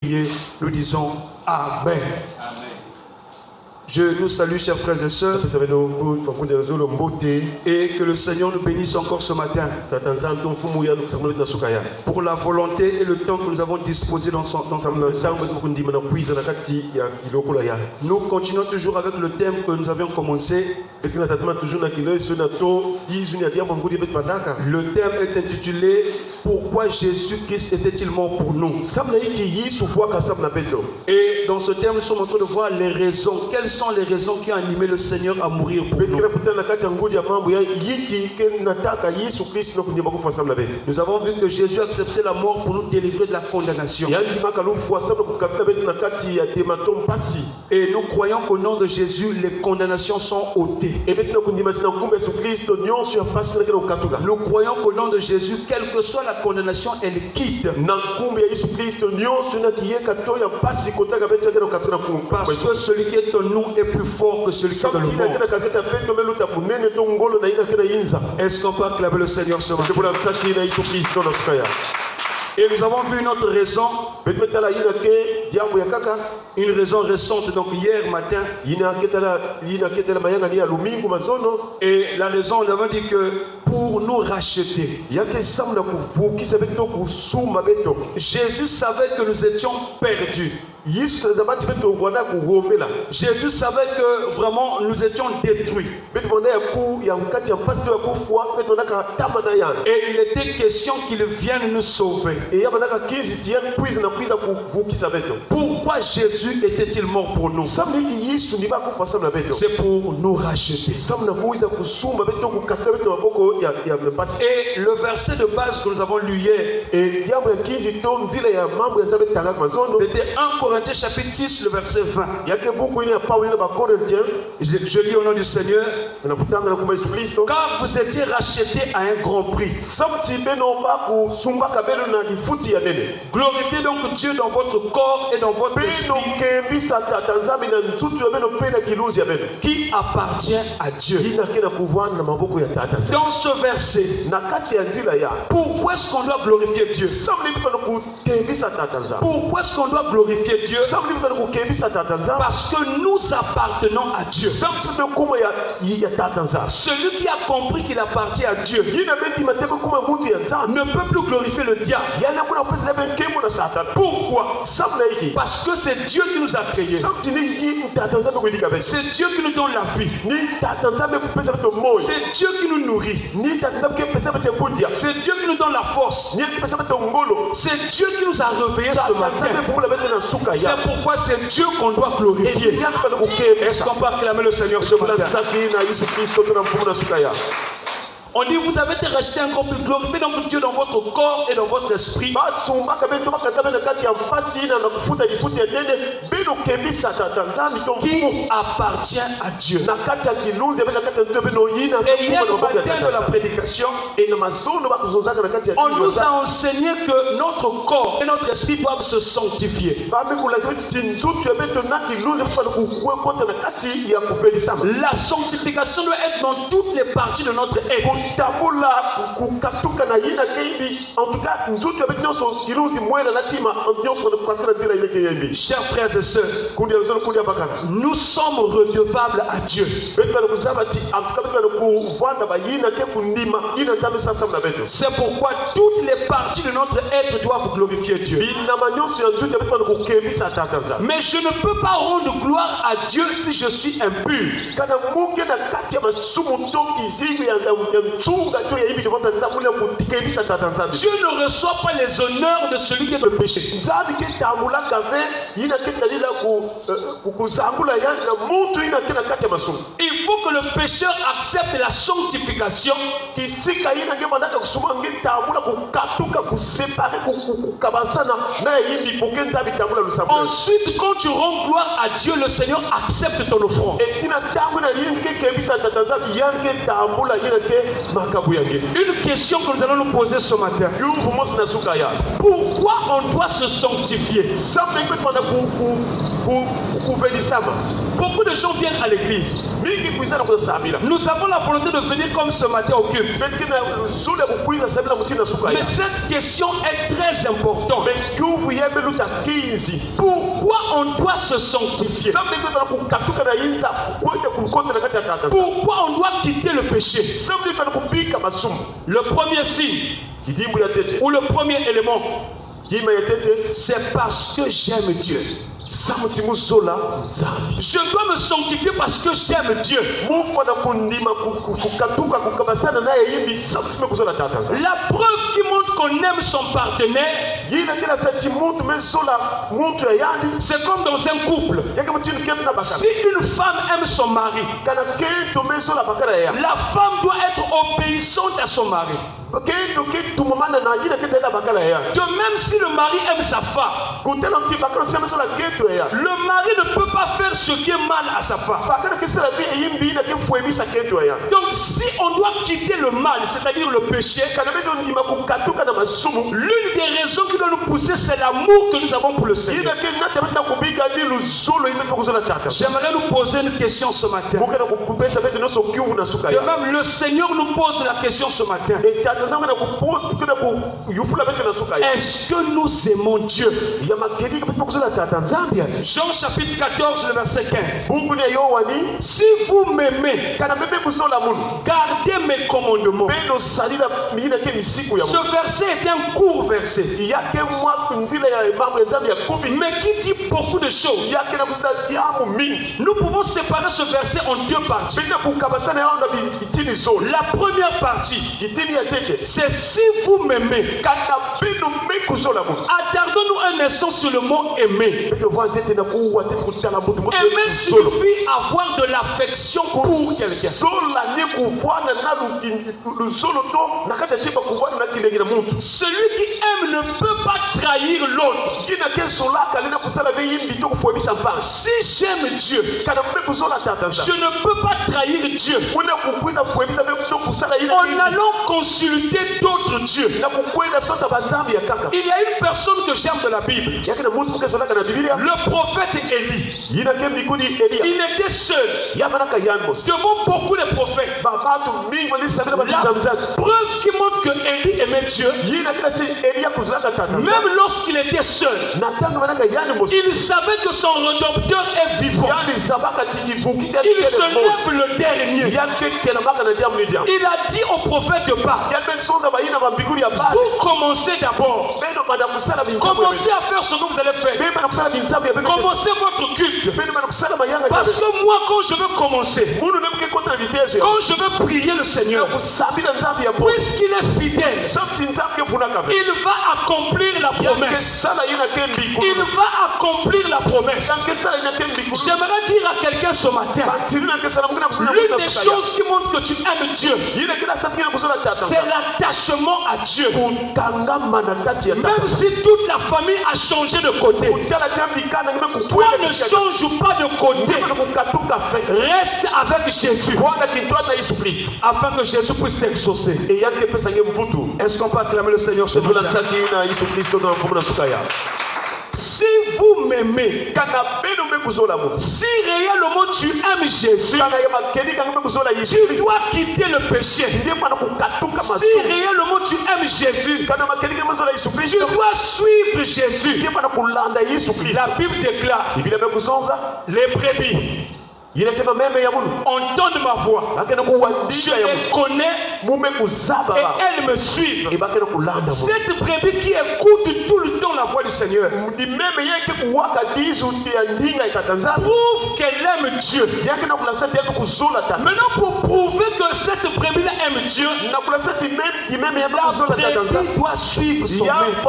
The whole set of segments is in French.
nous disons Amen. Je nous salue, chers frères et sœurs, et que le Seigneur nous bénisse encore ce matin pour la volonté et le temps que nous avons disposé dans sa présence. Nous continuons toujours avec le thème que nous avions commencé. Le thème est intitulé « Pourquoi Jésus-Christ était-il mort pour nous ?» Et dans ce thème, nous sommes en train de voir les raisons. Quelles sont les raisons qui ont animé le Seigneur à mourir pour nous? Nous avons vu que Jésus a accepté la mort pour nous délivrer de la condamnation. Et nous croyons qu'au nom de Jésus, les condamnations sont ôtées. Nous croyons qu'au nom de Jésus, quelle que soit la condamnation, elle quitte. Parce que celui qui est en nous est plus fort que celui qui est dans le monde. Est-ce qu'on peut acclamer le Seigneur ce matin? Et nous avons vu une autre raison, une raison récente, donc hier matin. Et la raison, on avait dit que pour nous racheter. Jésus savait que nous étions perdus. Jésus savait que vraiment nous étions détruits. Et il était question qu'il vienne nous sauver. Pourquoi Jésus était-il mort pour nous? C'est pour nous racheter. Et le verset de base que nous avons lu hier, c'était 1 Corinthiens chapitre 6, le verset 20. Je lis au nom du Seigneur. Car vous étiez rachetés à un grand prix. Glorifiez donc Dieu dans votre corps et dans votre esprit qui appartient à Dieu. Dans ce verset, pourquoi est-ce qu'on doit glorifier Dieu? Pourquoi est-ce qu'on doit glorifier Dieu? Parce que nous appartenons à Dieu. Celui qui a compris qu'il appartient à Dieu ne peut plus glorifier le diable. Pourquoi? Parce que c'est Dieu qui nous a créés. C'est Dieu qui nous donne la vie. C'est Dieu qui nous nourrit. C'est Dieu qui nous donne la force. C'est Dieu qui nous a réveillés ce matin. C'est pourquoi c'est Dieu qu'on doit glorifier. Est-ce qu'on peut acclamer le Seigneur ce matin? On dit vous avez été racheté un grand prix. Glorifiez donc Dieu dans votre corps et dans votre esprit. Qui appartient à Dieu. Et hier au matin de la prédication, on nous a enseigné que notre corps et notre esprit doivent se sanctifier. La sanctification doit être dans toutes les parties de notre être. Chers frères et sœurs, nous sommes redevables à Dieu. C'est pourquoi toutes les parties de notre être doivent glorifier Dieu. Mais je ne peux pas rendre gloire à Dieu si je suis impur. Dieu ne reçoit pas les honneurs de celui qui est le péché. Il faut que le pécheur accepte la sanctification. Ensuite, quand tu rends gloire à Dieu, le Seigneur accepte ton offrande. Une question que nous allons nous poser ce matin. Pourquoi on doit se sanctifier? Beaucoup de gens viennent à l'église. Nous avons la volonté de venir comme ce matin au culte. Mais cette question est très importante. Pourquoi on doit se sanctifier? Pourquoi on doit quitter le péché? Le premier signe ou le premier élément, c'est parce que j'aime Dieu. Je dois me sanctifier parce que j'aime Dieu. La preuve qui montre qu'on aime son partenaire, c'est comme dans un couple. Si une femme aime son mari, la femme doit être obéissante à son mari. De même si le mari aime sa femme, le mari ne peut pas faire ce qui est mal à sa femme. Donc si on doit quitter le mal, c'est-à-dire le péché, l'une des raisons qui doit nous pousser, c'est l'amour que nous avons pour le Seigneur. J'aimerais nous poser une question ce matin. De même, le Seigneur nous pose la question ce matin. Est-ce que nous aimons Dieu? Jean chapitre 14, le verset 15. Si vous m'aimez, gardez mes commandements. Ce verset est un court verset, mais qui dit beaucoup de choses. Nous pouvons séparer ce verset en deux parties. La première partie, c'est si vous m'aimez. Attardons-nous un instant sur le mot aimer. Aimer signifie avoir de l'affection pour quelqu'un. Celui qui aime ne peut pas trahir l'autre. Si j'aime Dieu, je ne peux pas trahir Dieu en allant consulter d'autres dieux. Il y a une personne que j'aime de la Bible, le prophète Élie. Il était seul devant beaucoup de prophètes. La preuve qui montre que Élie aimait Dieu, même lorsqu'il était seul, il savait que son Rédempteur est vivant. Il se lève le dernier. Il a dit au prophète de Baal, vous commencez d'abord. Commencez à faire ce que vous allez faire. Commencez votre culte. Parce que moi, quand je veux commencer, quand je veux prier le Seigneur, puisqu'il est fidèle, il va accomplir la promesse. Il va accomplir la promesse. J'aimerais dire à quelqu'un ce matin, l'une des choses qui montre que tu aimes Dieu, c'est l'attachement à Dieu. Même si toute la famille a changé de côté, toi ne change pas de côté. Reste avec Jésus, afin que Jésus puisse t'exaucer. Est-ce qu'on peut acclamer le Seigneur ce matin? Si vous m'aimez, si réellement tu aimes Jésus, tu dois quitter le péché. Si réellement tu aimes Jésus, tu dois suivre Jésus. La Bible déclare, les brebis entendent ma voix, je les connais et elles me suivent. Cette brebis qui écoute tout le temps la voix du Seigneur prouve qu'elle aime Dieu. Maintenant, pour prouver que cette brebis aime Dieu, la brebis doit suivre son maître.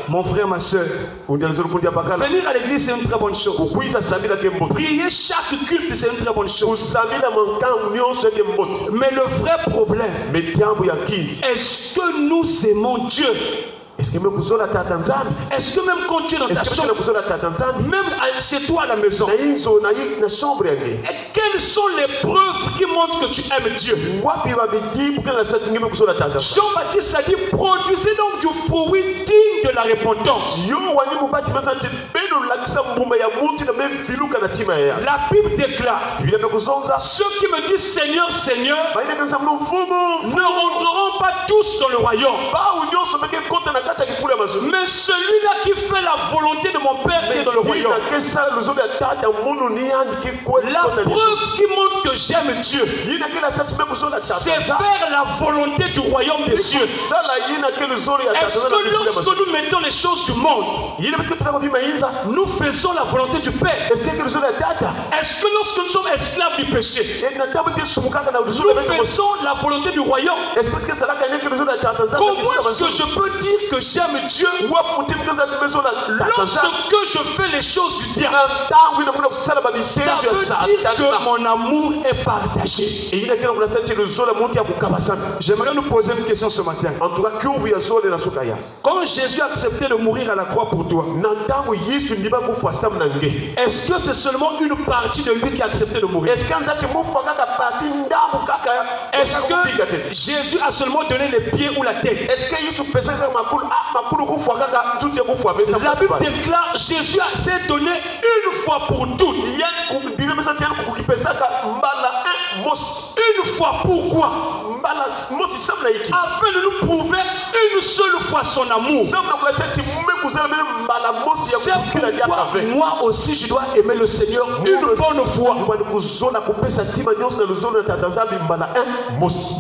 Mon frère, ma soeur, venir à l'église c'est une très bonne chose. Prier chaque culte c'est une très bonne chose. Mais le vrai problème, est-ce que nous aimons Dieu? Est-ce que même quand tu es dans ta chambre, même chez toi à la maison, quelles sont les preuves qui montrent que tu aimes Dieu? Jean-Baptiste a dit, produisez donc du fruit digne signe de la repentance. La Bible déclare, ceux qui me disent Seigneur, Seigneur, ne rentreront pas tous dans le royaume, mais celui-là qui fait la volonté de mon Père qui est dans le royaume. La preuve qui montre que j'aime Dieu, c'est faire la volonté du royaume des cieux. Est-ce que lorsque nous mettons les choses du monde, nous faisons la volonté du Père? Est-ce que lorsque nous sommes esclaves du péché, nous faisons la volonté du royaume? Comment est-ce que je peux dire que j'aime Dieu lorsque je fais les choses du diable? Ça veut dire que mon amour est partagé. J'aimerais nous poser une question ce matin. Quand Jésus a accepté de mourir à la croix pour toi, est-ce que c'est seulement une partie de lui qui a accepté de mourir? Est-ce que Jésus a seulement donné les pieds ou la tête? La Bible déclare Jésus s'est donné une fois pour toutes. Une fois, pourquoi? Afin de nous prouver une seule fois son amour. C'est pourquoi moi aussi je dois aimer le Seigneur une bonne fois.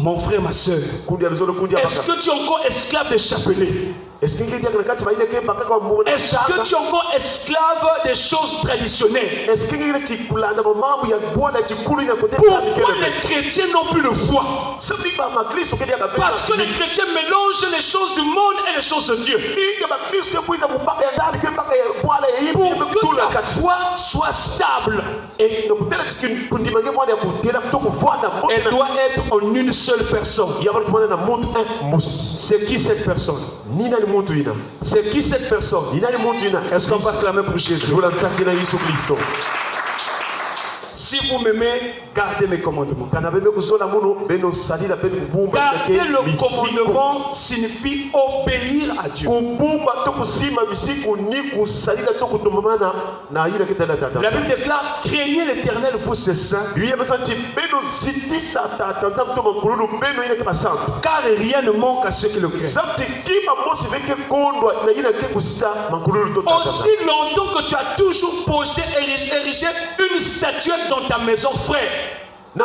Mon frère, ma soeur, est-ce que tu es encore esclave des chapelets? Est-ce que tu es encore esclave des choses traditionnelles? Pourquoi les chrétiens n'ont plus de foi? Parce que les chrétiens mélangent les choses du monde et les choses de Dieu. Pour que la foi soit stable, elle doit être en une seule personne. C'est qui cette personne? C'est qui cette personne? Est-ce qu'on va clamer pour Jésus? Si vous m'aimez, gardez mes commandements. Garder le commandement signifie obéir à Dieu. La Bible déclare, craignez l'Éternel, vous ses saints, car rien ne manque à ceux qui le craignent. Aussi longtemps que tu as toujours érigé une statuette dans ta maison, frère, je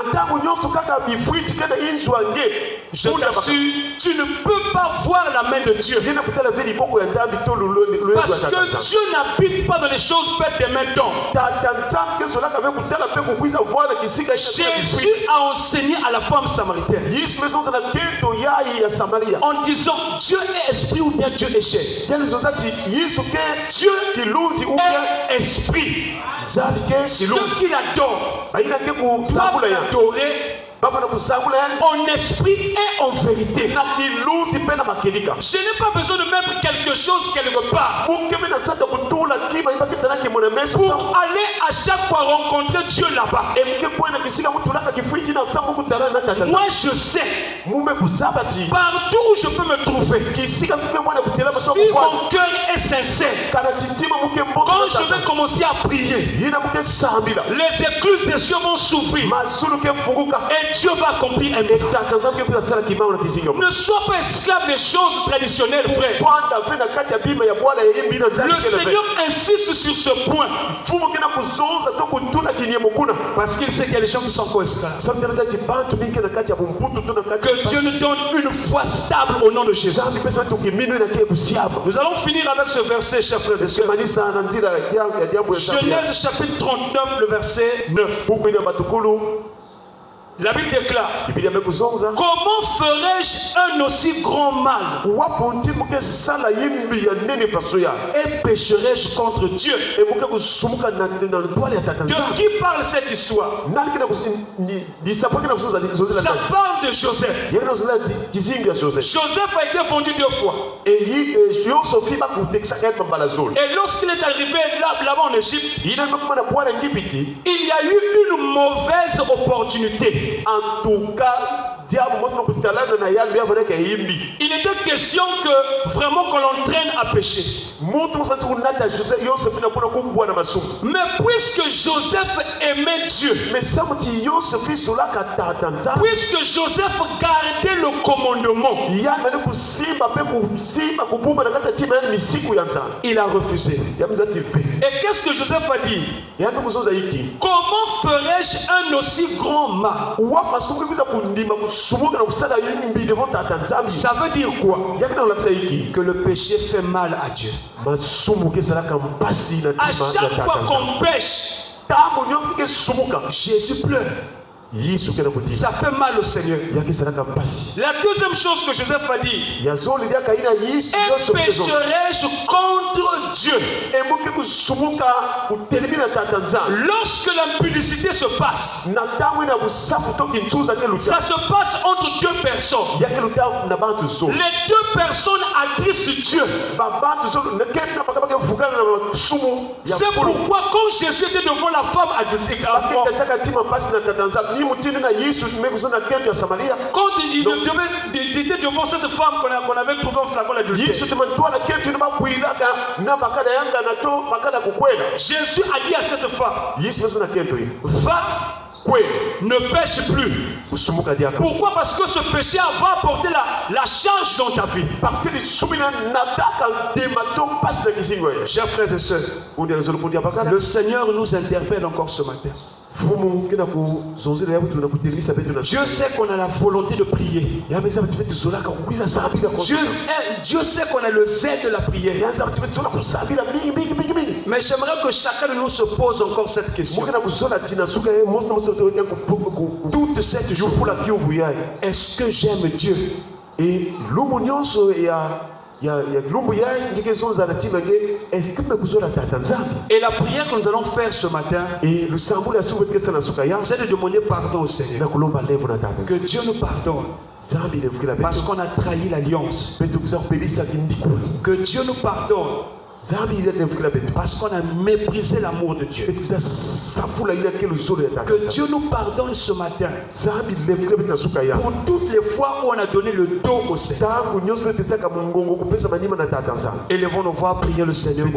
t'assure, tu ne peux pas voir la main de Dieu. Parce que Dieu n'habite pas dans les choses faites des mains d'hommes. Jésus a enseigné à la femme samaritaine en disant, Dieu est esprit ou bien Dieu est chair. Dieu est esprit. Ceux qui l'adorent doivent l'adorer en esprit et en vérité. Je n'ai pas besoin de mettre quelque chose quelque part pour aller à chaque fois rencontrer Dieu là-bas. Moi je sais, partout où je peux me trouver, si mon cœur est sincère, quand je vais commencer à prier, les écluses des cieux vont s'ouvrir et Dieu va accomplir un miracle. Ne sois pas esclave des choses traditionnelles, frère. Le Seigneur insiste sur ce point parce qu'il sait qu'il y a des gens qui sont encore esclaves. Que Dieu nous donne une foi stable au nom de Jésus. Nous allons finir avec ce verset, chers frères et sœurs. Genèse chapitre 39, le verset 9. La Bible déclare, comment ferais-je un aussi grand mal et pécherais-je contre Dieu? De qui parle cette histoire? Ça parle de Joseph. Joseph a été vendu 2 fois. Et lorsqu'il est arrivé là-bas en Égypte, il y a eu une mauvaise opportunité. En tout cas, Il était question que vraiment qu'on l'entraîne à pécher. Mais puisque Joseph aimait Dieu, puisque Joseph gardait le commandement, il a refusé. Et qu'est-ce que Joseph a dit? Comment ferais-je un aussi grand mal? Ça veut dire quoi? Que le péché fait mal à Dieu. À chaque fois qu'on pêche, Jésus pleure. Ça fait mal au Seigneur. La deuxième chose que Joseph a dit: et pécherai-je contre Dieu? Lorsque l'impudicité se passe, ça se passe entre deux personnes. Les deux personnes attrissent Dieu. C'est pourquoi quand Jésus était devant la femme adultère, quand il était devant cette femme qu'on avait trouvée en flacon d'adultère, Jésus a dit à cette femme: va, ne pêche plus. Pourquoi? Parce que ce péché va apporter la charge dans ta vie. Chers frères et sœurs, le Seigneur nous interpelle encore ce matin. Dieu sait qu'on a la volonté de prier. Dieu sait qu'on a le zèle de la prière. Mais j'aimerais que chacun de nous se pose encore cette question. Toute cette jour, est-ce que j'aime Dieu? Et la prière que nous allons faire ce matin, c'est de demander pardon au Seigneur. Que Dieu nous pardonne parce qu'on a trahi l'alliance. Que Dieu nous pardonne parce qu'on a méprisé l'amour de Dieu. Que Dieu nous pardonne ce matin pour toutes les fois où on a donné le dos au Seigneur. Élevons nos voix, prier le Seigneur.